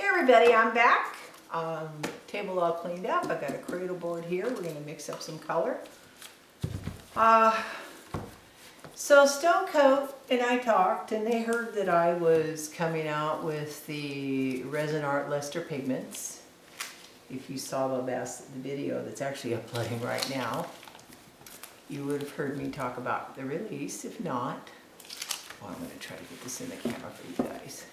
Hey everybody, I'm back. Table all cleaned up. I've got a cradle board here. We're going to mix up some color. So Stone Coat and I talked, and they heard that I was coming out with the Resin Art Luster Pigments. If you saw the video that's actually uploading right now, you would have heard me talk about the release. If not, well, I'm going to try to get this in the camera for you guys.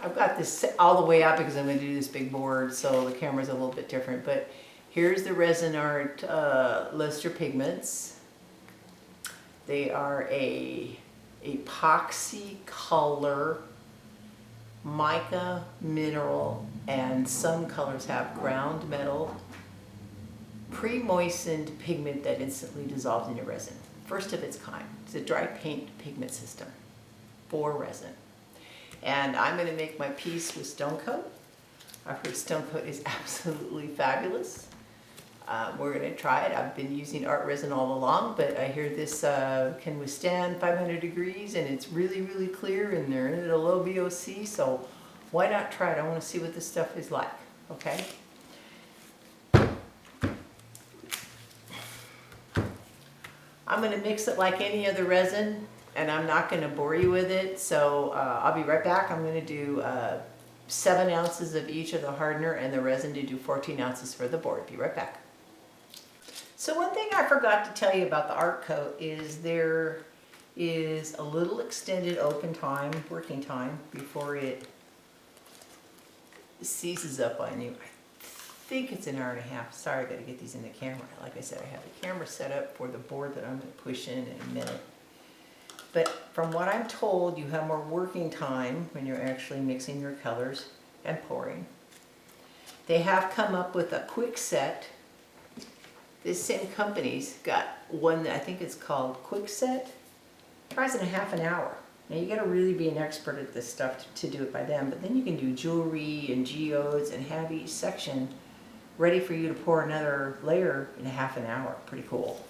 I've got this all the way out because I'm going to do this big board, so the camera's a little bit different. But here's the Resin Art Luster Pigments. They are a epoxy color, mica mineral, and some colors have ground metal, pre-moistened pigment that instantly dissolves into resin. First of its kind. It's a dry paint pigment system for resin. And I'm going to make my piece with Stone Coat. I've heard Stone Coat is absolutely fabulous. We're going to try it. I've been using art resin all along, but I hear this can withstand 500 degrees and it's really, really clear, and they're in it a low VOC, so why not try it? I want to see what this stuff is like, okay? I'm going to mix it like any other resin, and I'm not going to bore you with it, so I'll be right back. I'm going to do 7 ounces of each of the hardener and the resin to do 14 ounces for the board. Be right back. So one thing I forgot to tell you about the art coat is there is a little extended open time, working time, before it seizes up on you. I think it's an hour and a half. Sorry, I got to get these in the camera. Like I said, I have the camera set up for the board that I'm going to push in a minute. But from what I'm told, you have more working time when you're actually mixing your colors and pouring. They have come up with a quick set. This same company's got one that I think it's called Quick Set. Tries in half an hour. Now you gotta really be an expert at this stuff to do it by them, but then you can do jewelry and geodes and have each section ready for you to pour another layer in half an hour. Pretty cool.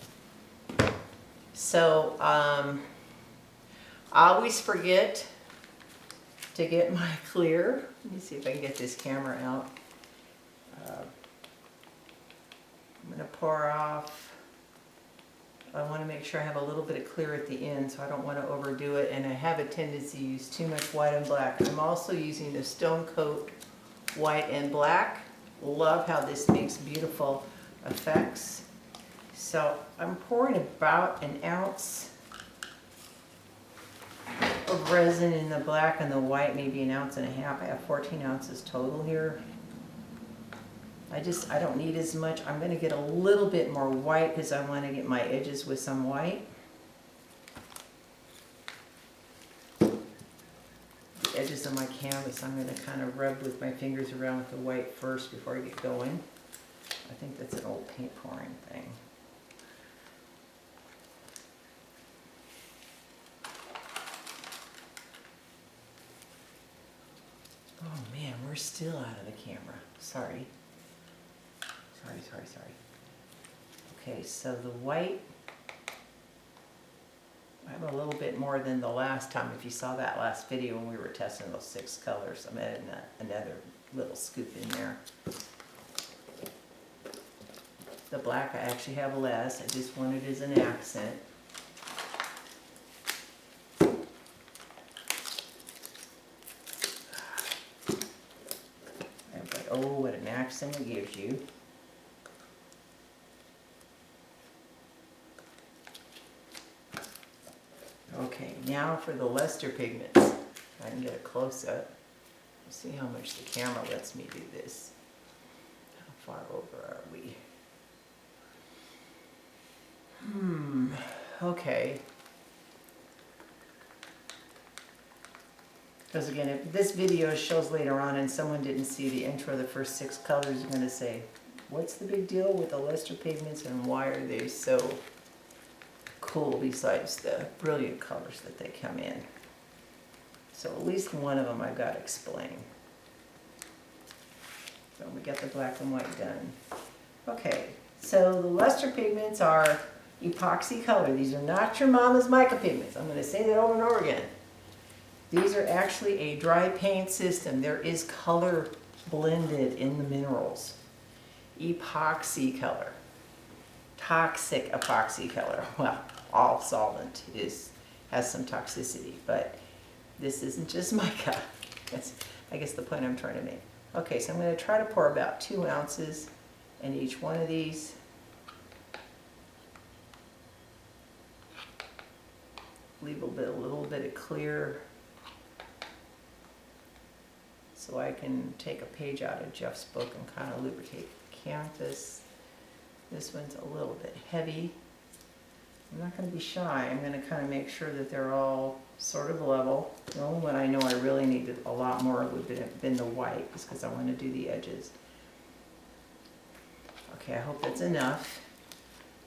So, I always forget to get my clear. Let me see if I can get this camera out. I'm going to pour off. I want to make sure I have a little bit of clear at the end, so I don't want to overdo it, and I have a tendency to use too much white and black. I'm also using the Stone Coat white and black. Love how this makes beautiful effects. So I'm pouring about an ounce of resin in the black and the white, maybe an ounce and a half. I have 14 ounces total here. I don't need as much. I'm going to get a little bit more white because I want to get my edges with some white. The edges of my canvas, I'm going to kind of rub with my fingers around with the white first before I get going. I think that's an old paint pouring thing. Oh man, we're still out of the camera. Sorry. Sorry. Okay, so the white, I have a little bit more than the last time. If you saw that last video when we were testing those 6 colors, I'm adding another little scoop in there. The black I actually have less. I just want it as an accent. But oh, what an accent it gives you. Okay, now for the luster pigments. I can get a close-up. See how much the camera lets me do this. How far over are we? Okay. Because again, if this video shows later on and someone didn't see the intro of the first 6 colors, you're going to say, what's the big deal with the luster pigments and why are they so cool besides the brilliant colors that they come in? So at least one of them I've got to explain. So we got the black and white done. Okay, so the luster pigments are epoxy color. These are not your mama's mica pigments. I'm going to say that over and over again. These are actually a dry paint system. There is color blended in the minerals. Epoxy color. Toxic epoxy color. Well, all solvent has some toxicity, but this isn't just mica. That's, I guess, the point I'm trying to make. Okay, so I'm going to try to pour about 2 ounces in each one of these. Leave a little bit of clear so I can take a page out of Jeff's book and kind of lubricate the canvas. This one's a little bit heavy. I'm not going to be shy. I'm going to kind of make sure that they're all sort of level. The only one I know I really needed a lot more would have been the white, just because I want to do the edges. Okay, I hope that's enough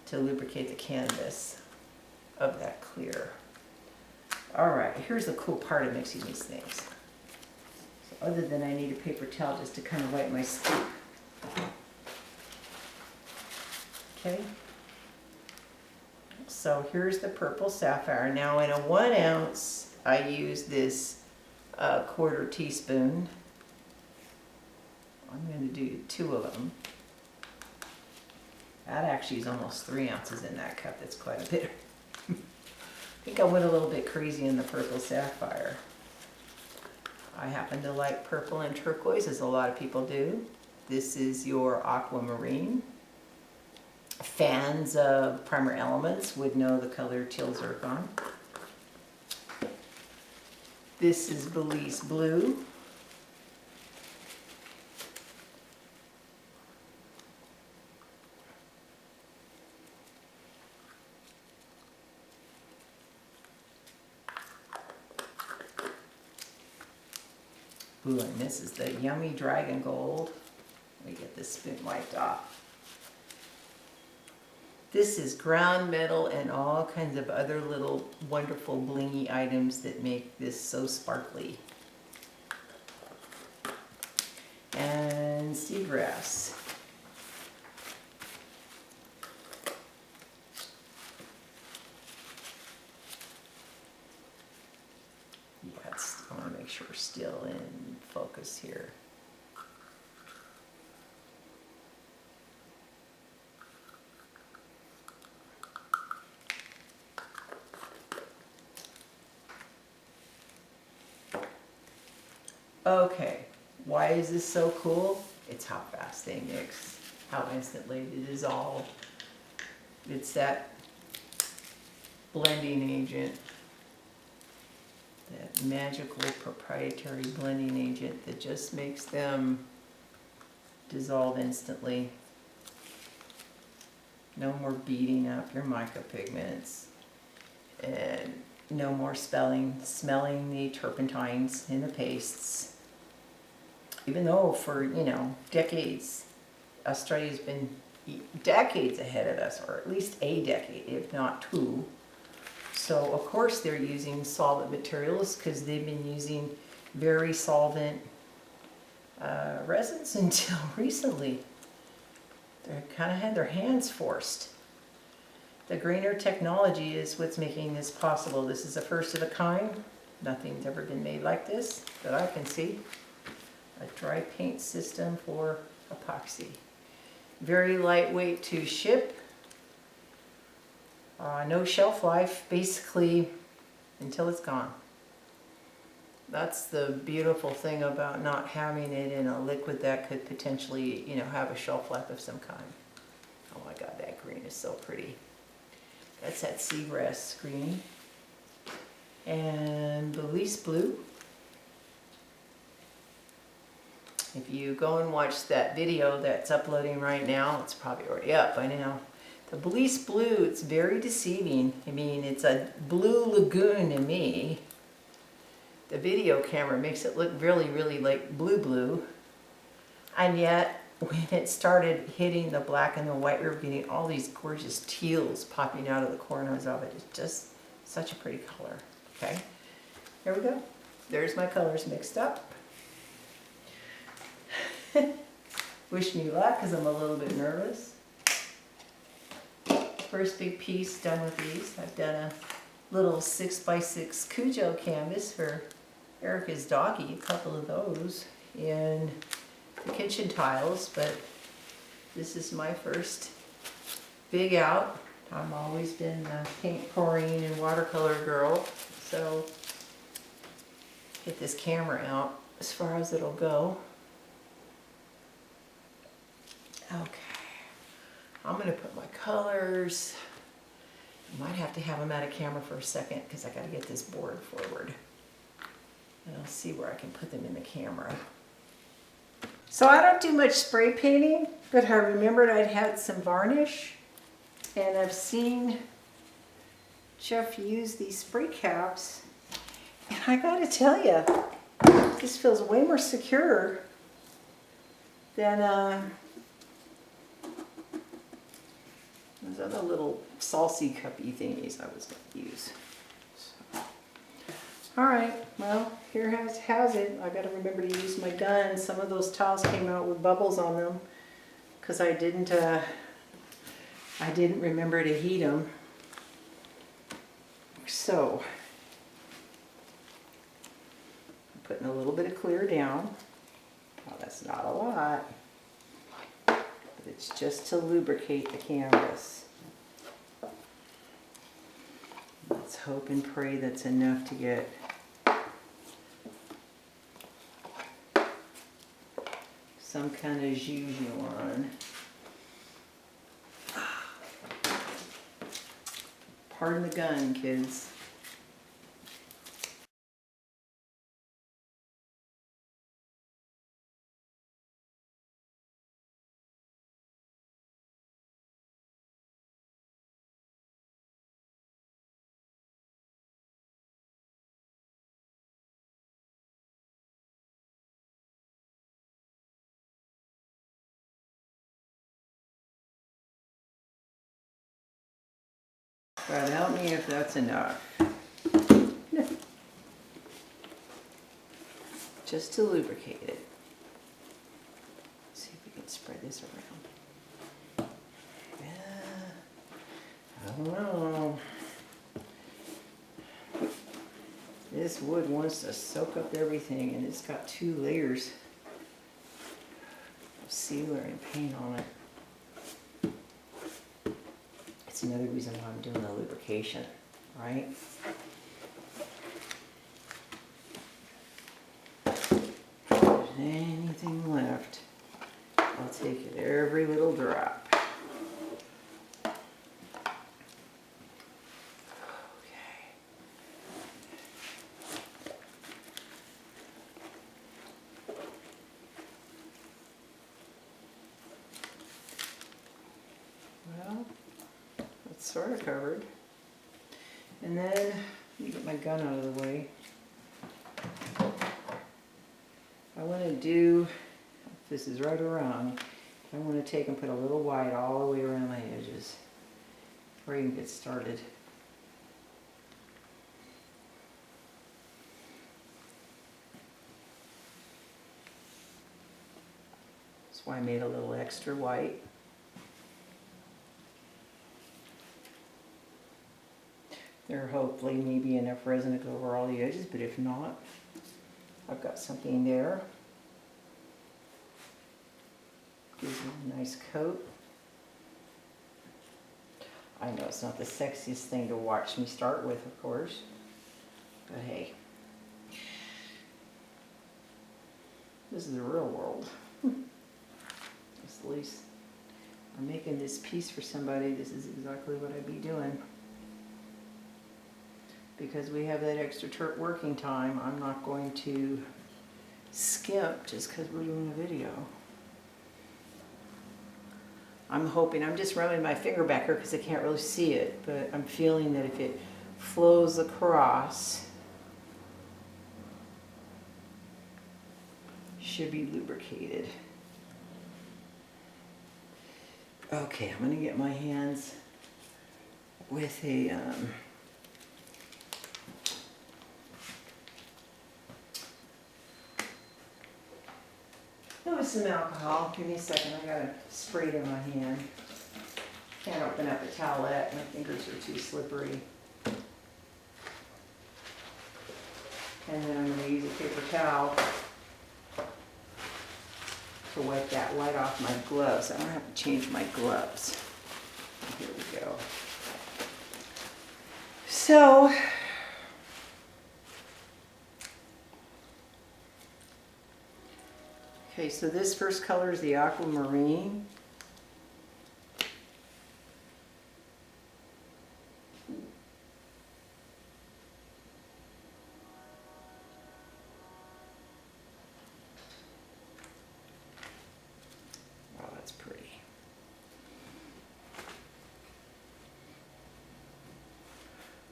to lubricate the canvas of that clear. All right, here's the cool part of mixing these things. So other than I need a paper towel just to kind of wipe my scoop. Okay. So here's the purple sapphire. Now in a 1 ounce, I use this 1/4 teaspoon. I'm going to do 2 of them. That actually is almost 3 ounces in that cup. That's quite a bit. I think I went a little bit crazy in the purple sapphire. I happen to like purple and turquoise, as a lot of people do. This is your Aquamarine. Fans of Primer Elements would know the color teal zircon. This is Belize Blue. Ooh, and this is the yummy dragon gold. Let me get this spoon wiped off. This is ground metal and all kinds of other little wonderful blingy items that make this so sparkly. And seagrass. Yeah, I want to make sure we're still in focus here. Okay, why is this so cool? It's how fast they mix, how instantly they dissolve. It's that blending agent, that magical proprietary blending agent that just makes them dissolve instantly. No more beating up your mica pigments, and no more smelling the turpentines in the pastes. Even though for, decades, Australia's been decades ahead of us, or at least a decade, if not 2. So of course they're using solvent materials because they've been using very solvent resins until recently. They kind of had their hands forced. The greener technology is what's making this possible. This is a first of a kind. Nothing's ever been made like this that I can see. A dry paint system for epoxy. Very lightweight to ship. No shelf life, basically, until it's gone. That's the beautiful thing about not having it in a liquid that could potentially, have a shelf life of some kind. Oh my God, that green is so pretty. That's that seagrass green. And Belize Blue. If you go and watch that video that's uploading right now, it's probably already up by now. The Belize Blue, it's very deceiving. I mean, it's a blue lagoon to me. The video camera makes it look really, really like blue. And yet, when it started hitting the black and the white, we were getting all these gorgeous teals popping out of the corners of it. It's just such a pretty color. Okay, here we go. There's my colors mixed up. Wish me luck because I'm a little bit nervous. First big piece done with these. I've done a little 6x6 Cujo canvas for Erica's doggy, a couple of those in the kitchen tiles, but this is my first big out. I've always been a paint pouring and watercolor girl, so get this camera out as far as it'll go. Okay, I'm gonna put my colors. I might have to have them out of camera for a second because I gotta get this board forward. And I'll see where I can put them in the camera. So I don't do much spray painting, but I remembered I'd had some varnish, and I've seen Jeff use these spray caps, and I gotta tell you, this feels way more secure than those other little salsy cuppy thingies I was gonna use. So. All right, well, here has it. I gotta remember to use my gun. Some of those tiles came out with bubbles on them because I didn't remember to heat them. So, I'm putting a little bit of clear down. Well, that's not a lot, but it's just to lubricate the canvas. Let's hope and pray that's enough to get some kind of zhuzh on. Pardon the gun, kids. God help me if that's enough. Just to lubricate it. Let's see if we can spread this around. Yeah, I don't know. This wood wants to soak up everything, and it's got 2 layers of sealer and paint on it. It's another reason why I'm doing the lubrication, right? If there's anything left, I'll take it every little drop. Okay. Well, it's sort of covered. And then, let me get my gun out of the way. I want to do, if this is right or wrong, I want to take and put a little white all the way around my edges before I even get started. That's why I made a little extra white. There hopefully may be enough resin to go over all the edges, but if not, I've got something there. Gives it a nice coat. I know it's not the sexiest thing to watch me start with, of course, but hey, this is the real world. At least I'm making this piece for somebody. This is exactly what I'd be doing. Because we have that extra working time, I'm not going to skimp just because we're doing a video. I'm hoping, I'm just running my finger back here because I can't really see it, but I'm feeling that if it flows across, should be lubricated. Okay, I'm going to get my hands with a with some alcohol. Give me a second, I gotta spray it in my hand. Can't open up a towelette, my fingers are too slippery. And then I'm going to use a paper towel to wipe that white off my gloves. I don't have to change my gloves. Here we go. So, okay, so this first color is the Aquamarine. Wow, that's pretty.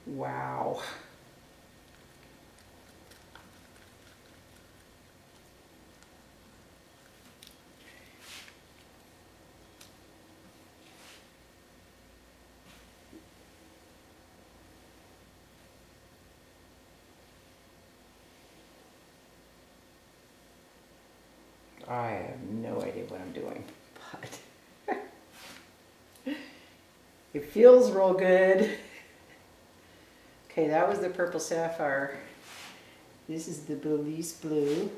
Wow. I have no idea what I'm doing, but it feels real good. Okay, that was the purple Sapphire. This is the Belize Blue.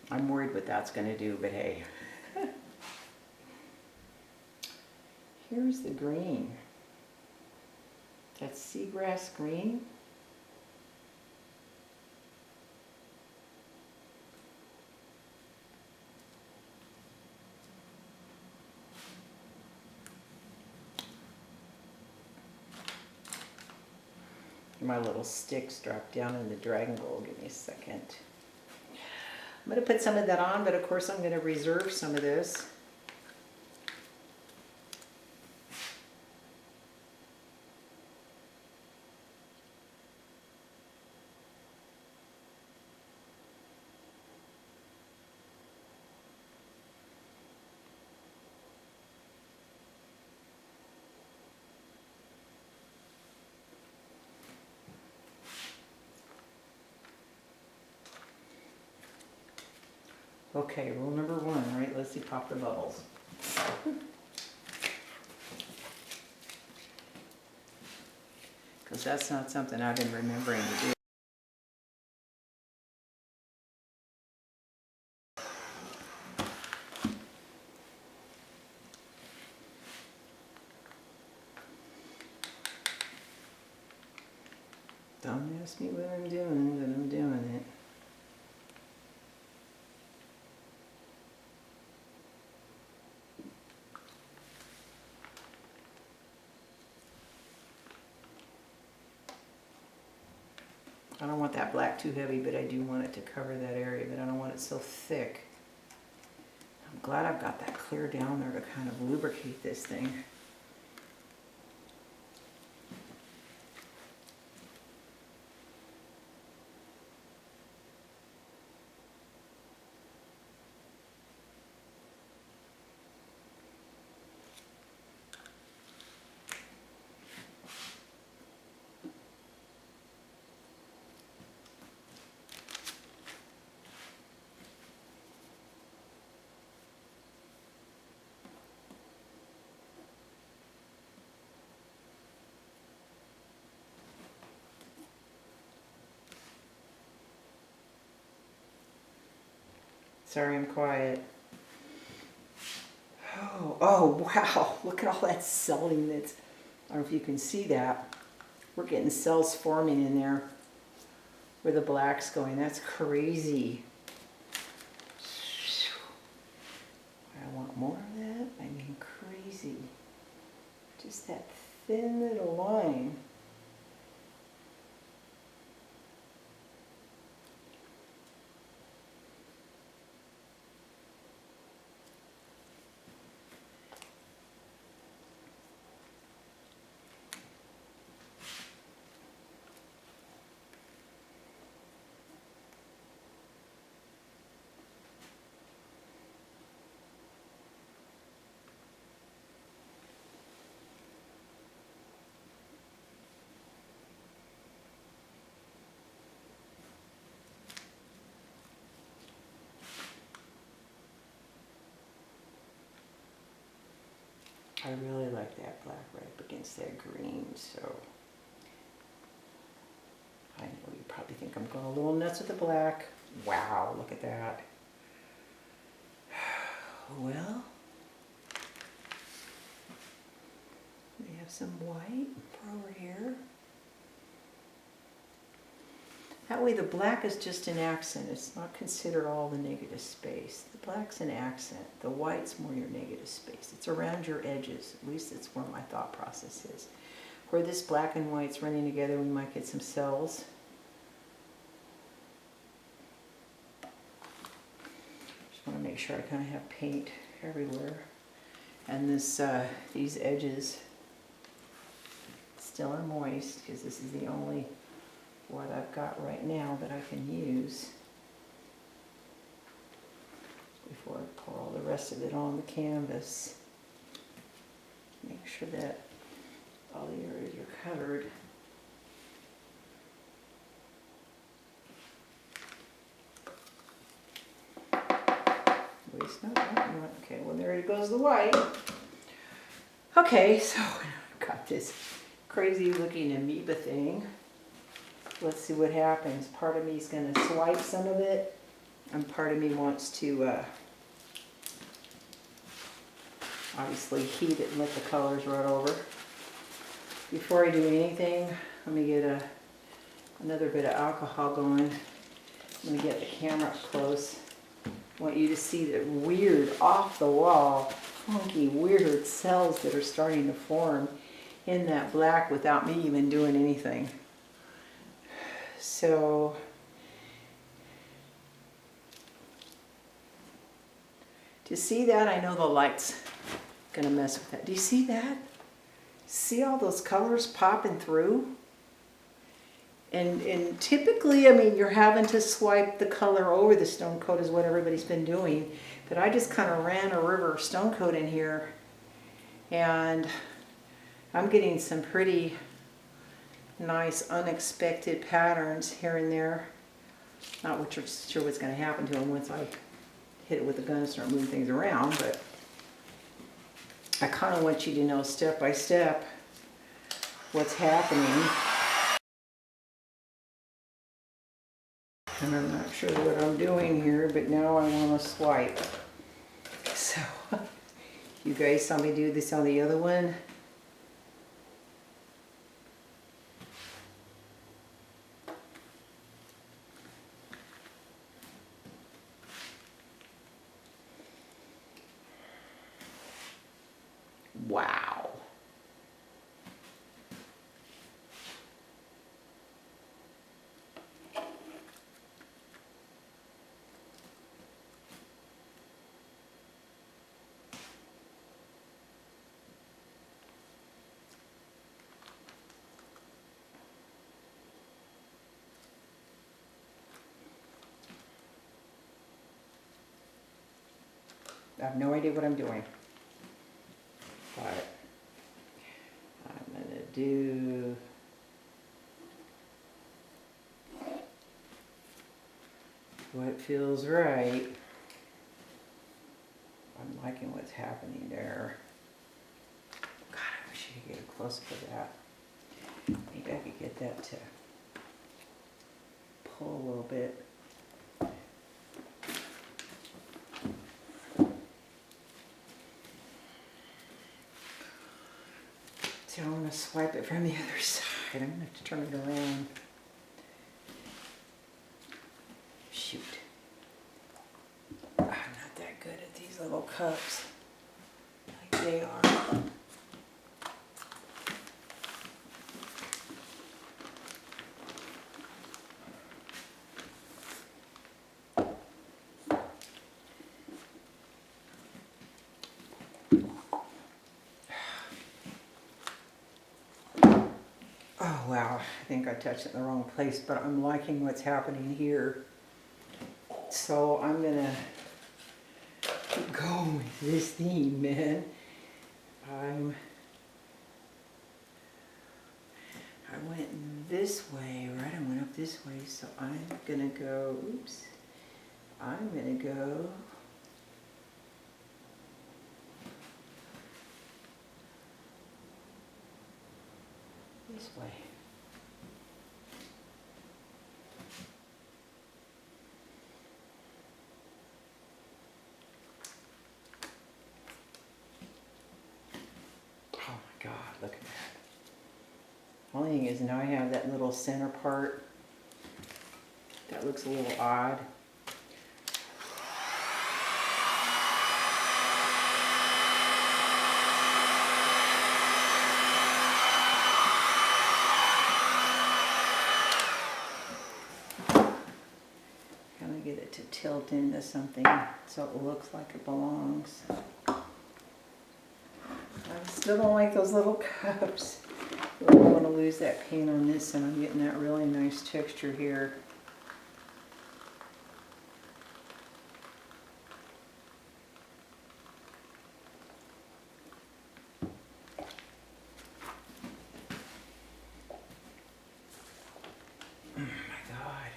I'm worried what that's going to do, but hey. Here's the green. That's seagrass green. My little sticks dropped down in the dragon bowl. Give me a second. I'm going to put some of that on, but of course I'm going to reserve some of this. Okay, rule number 1, right? Let's see, pop the bubbles. Because that's not something I've been remembering to do. Don't ask me what I'm doing, but I'm doing it. I don't want that black too heavy, but I do want it to cover that area, but I don't want it so thick. I'm glad I've got that clear down there to kind of lubricate this thing. Sorry, I'm quiet. Oh, wow, look at all that celling that's, I don't know if you can see that. We're getting cells forming in there where the black's going. That's crazy. I want more of that. I mean, crazy. Just that thin little line. I really like that black right up against that green, so I know you probably think I'm going a little nuts with the black. Wow, look at that. Well, we have some white for over here. That way the black is just an accent. It's not considered all the negative space. The black's an accent. The white's more your negative space. It's around your edges. At least it's where my thought process is. Where this black and white's running together, we might get some cells. Just want to make sure I kind of have paint everywhere. And this, these edges still are moist because this is the only what I've got right now that I can use before I pour all the rest of it on the canvas. Make sure that all the areas are covered. Waste not. Okay, well there goes the white. Okay, so I've got this crazy looking amoeba thing. Let's see what happens. Part of me is going to swipe some of it, and part of me wants to obviously heat it and let the colors run over. Before I do anything, let me get another bit of alcohol going. I'm going to get the camera up close. I want you to see the weird, off-the-wall, funky, weird cells that are starting to form in that black without me even doing anything. So, to see that, I know the light's gonna mess with that. Do you see that? See all those colors popping through? And typically, I mean, you're having to swipe the color over the stone coat is what everybody's been doing. But I just kind of ran a river of stone coat in here, and I'm getting some pretty nice unexpected patterns here and there. Not sure what's going to happen to them once I hit it with the gun and start moving things around, but I kind of want you to know step by step what's happening. And I'm not sure what I'm doing here, but now I want to swipe. So, you guys saw me do this on the other one. Wow. I have no idea what I'm doing, but I'm going to do what feels right. I'm liking what's happening there. God, I wish I could get a close-up of that. Maybe I could get that to pull a little bit. So I'm going to swipe it from the other side. I'm going to have to turn it around. Shoot. I'm not that good at these little cups like they are. Oh wow, I think I touched it in the wrong place, but I'm liking what's happening here. So I'm gonna keep going with this theme, man. I went this way, right? I went up this way, so I'm gonna go, oops. I'm gonna go this way. Oh my God, look at that. Only thing is now I have that little center part that looks a little odd. Kind of get it to tilt into something so it looks like it belongs. I still don't like those little cups. I don't want to lose that paint on this, and I'm getting that really nice texture here. Oh my God.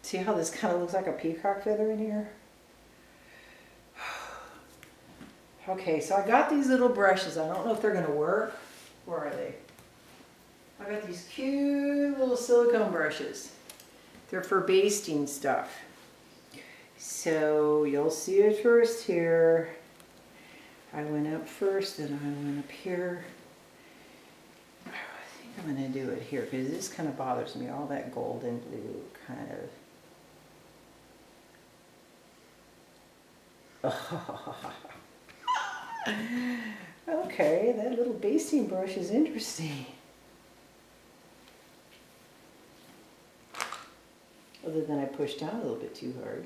See how this kind of looks like a peacock feather in here? Okay, so I got these little brushes. I don't know if they're going to work. Where are they? I got these cute little silicone brushes. They're for basting stuff. So you'll see it first here. I went up first, then I went up here. I think I'm going to do it here because this kind of bothers me. All that gold and blue kind of. Okay, that little basting brush is interesting. Other than I pushed down a little bit too hard.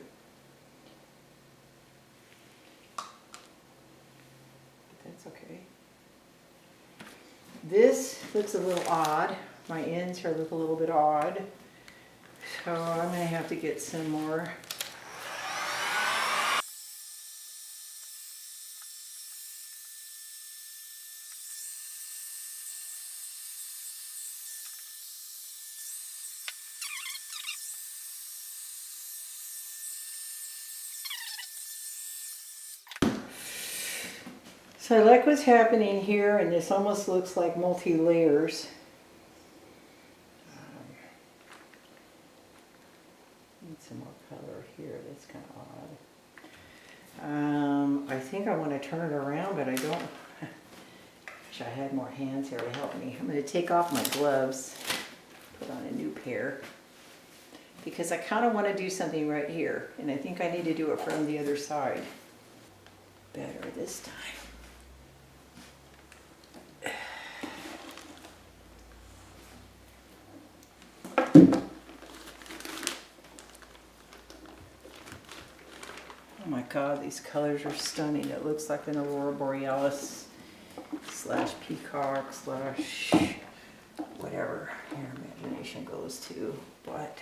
But that's okay. This looks a little odd. My ends here look a little bit odd. So I'm going to have to get some more. So I like what's happening here, and this almost looks like multi-layers. Need some more color here, that's kind of odd. I think I want to turn it around, but I don't. Wish I had more hands here to help me. I'm going to take off my gloves, put on a new pair, because I kind of want to do something right here, and I think I need to do it from the other side. Better this time. Oh my God, these colors are stunning. It looks like an Aurora Borealis slash peacock slash whatever your imagination goes to. But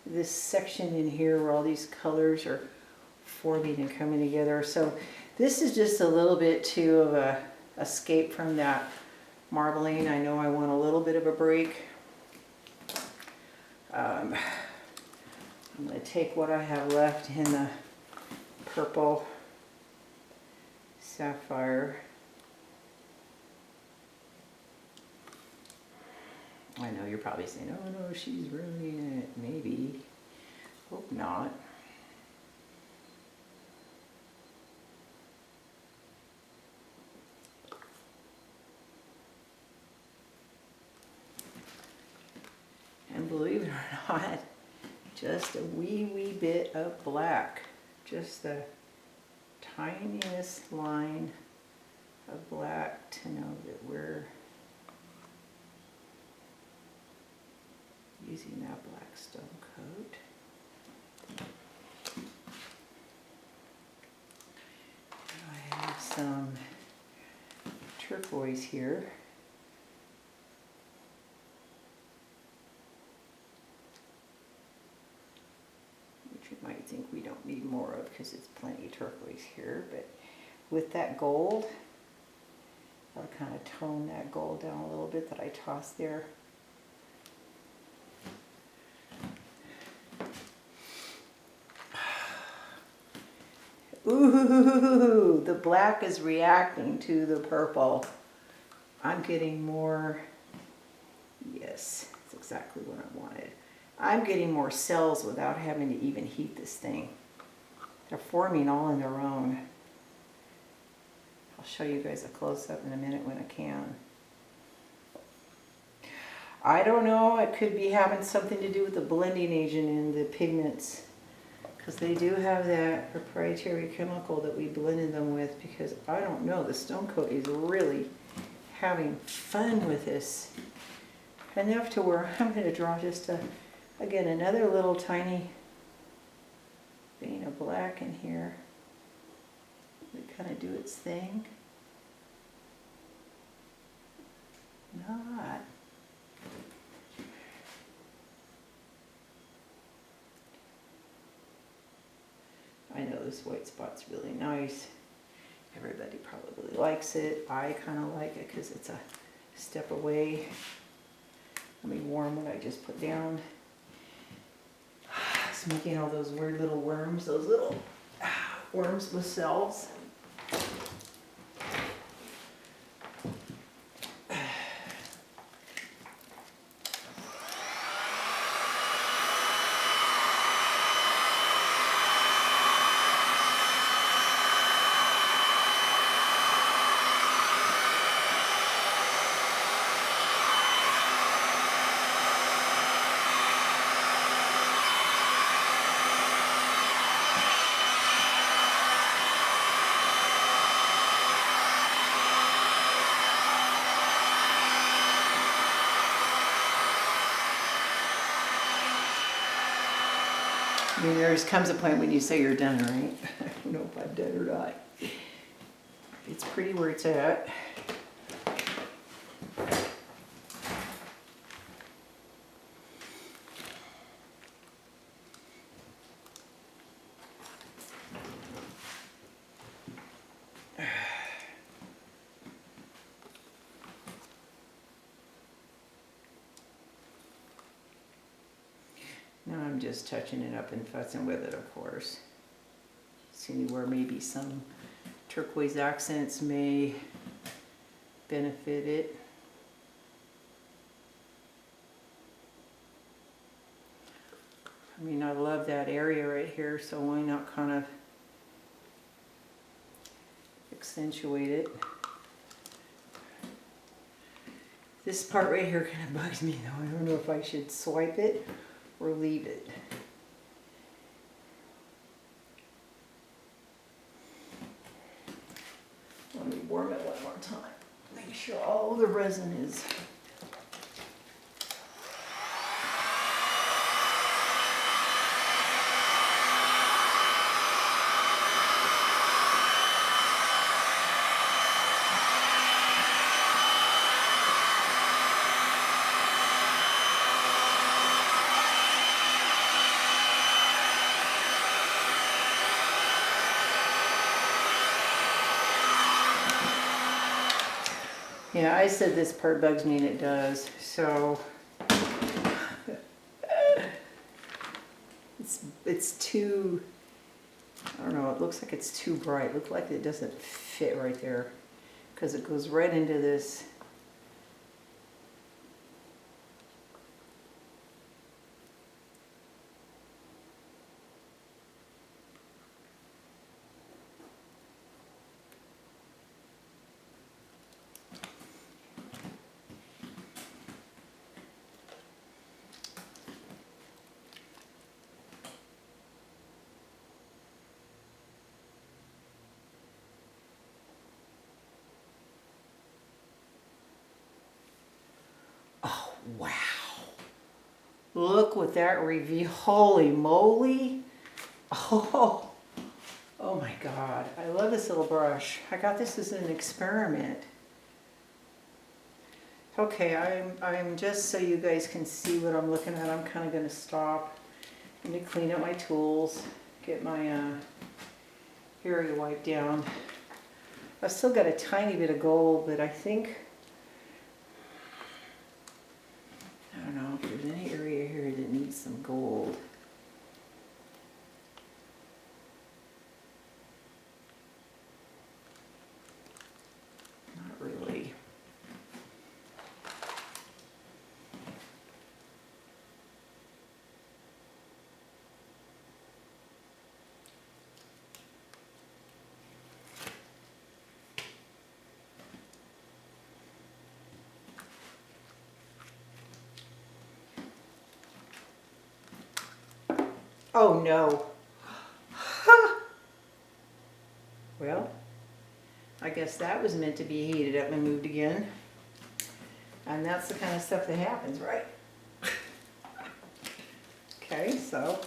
this section in here where all these colors are forming and coming together. So this is just a little bit too of a escape from that marbling. I know I want a little bit of a break. I'm going to take what I have left in the purple Sapphire. I know you're probably saying, oh no, she's ruining it. Maybe. Hope not. And believe it or not, just a wee bit of black. Just the tiniest line of black to know that we're using that black stone coat. I have some turquoise here. Which you might think we don't need more of because it's plenty turquoise here, but with that gold, I'll kind of tone that gold down a little bit that I tossed there. Ooh, the black is reacting to the purple. I'm getting more, yes, that's exactly what I wanted. I'm getting more cells without having to even heat this thing. They're forming all on their own. I'll show you guys a close-up in a minute when I can. I don't know, it could be having something to do with the blending agent in the pigments, because they do have that proprietary chemical that we blended them with, because I don't know, the stone coat is really having fun with this. Enough to where I'm going to draw just again, another little tiny vein of black in here. That kind of do its thing. Not. I know this white spot's really nice. Everybody probably likes it. I kind of like it because it's a step away. Let me warm what I just put down. It's making all those weird little worms, those little worms with cells. I mean, there comes a point when you say you're done, right? I don't know if I'm done or not. It's pretty where it's at. Now I'm just touching it up and fussing with it, of course. See where maybe some turquoise accents may benefit it. I mean, I love that area right here, so why not kind of accentuate it. This part right here kind of bugs me though. I don't know if I should swipe it or leave it. Let me warm it one more time. Make sure all the resin is. Yeah, I said this part bugs me and it does, so it's too, I don't know, it looks like it's too bright. It looks like it doesn't fit right there because it goes right into this. Wow. Look what that reveal. Holy moly. Oh, oh my God. I love this little brush. I got this as an experiment. Okay, I'm just so you guys can see what I'm looking at, I'm kind of going to stop. Let me clean up my tools, get my area wiped down. I've still got a tiny bit of gold, but I think, I don't know if there's any area here that needs some gold. Not really. Oh no. Well, I guess that was meant to be heated up and moved again. And that's the kind of stuff that happens, right? Okay, so.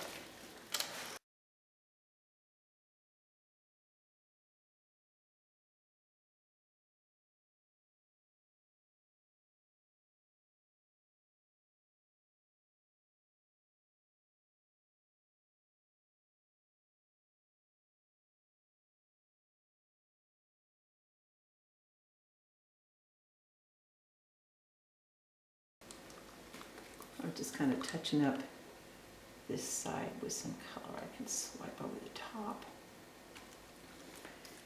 I'm just kind of touching up this side with some color I can swipe over the top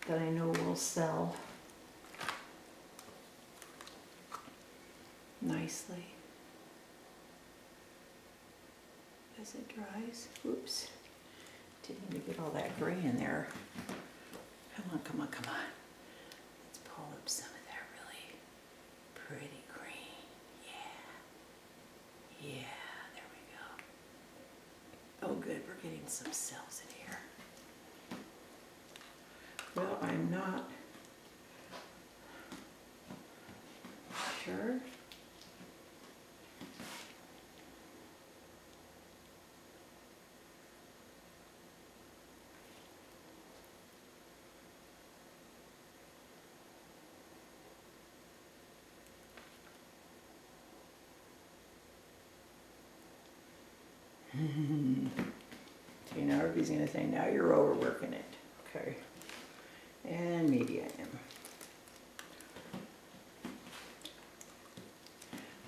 that I know will sell nicely as it dries. Oops, didn't even get all that gray in there. Come on, come on, come on. Let's pull up some of that really pretty green. Yeah, there we go. Oh good, we're getting some cells in here. Well, I'm not sure. See, now everybody's going to say, now you're overworking it. Okay. And maybe I am.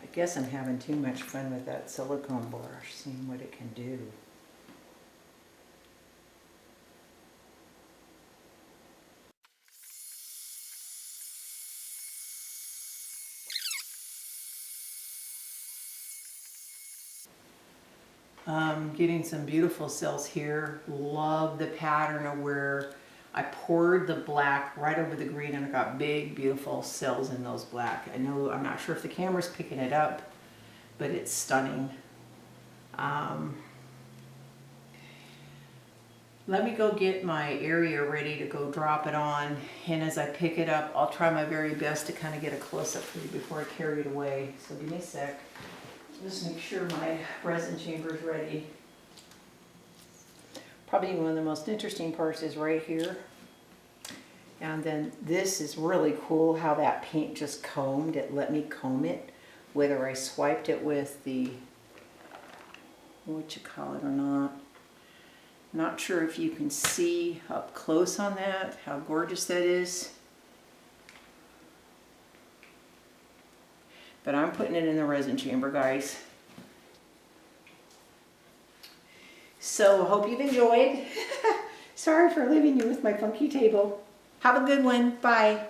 I guess I'm having too much fun with that silicone brush, seeing what it can do. Getting some beautiful cells here. Love the pattern of where I poured the black right over the green and I got big, beautiful cells in those black. I know, I'm not sure if the camera's picking it up, but it's stunning. Let me go get my area ready to go drop it on, and as I pick it up, I'll try my very best to kind of get a close-up for you before I carry it away. So give me a sec. Just make sure my resin chamber is ready. Probably one of the most interesting parts is right here. And then this is really cool how that paint just combed. It let me comb it, whether I swiped it with the, what you call it or not. Not sure if you can see up close on that, how gorgeous that is. But I'm putting it in the resin chamber, guys. So I hope you've enjoyed. Sorry for leaving you with my funky table. Have a good one. Bye.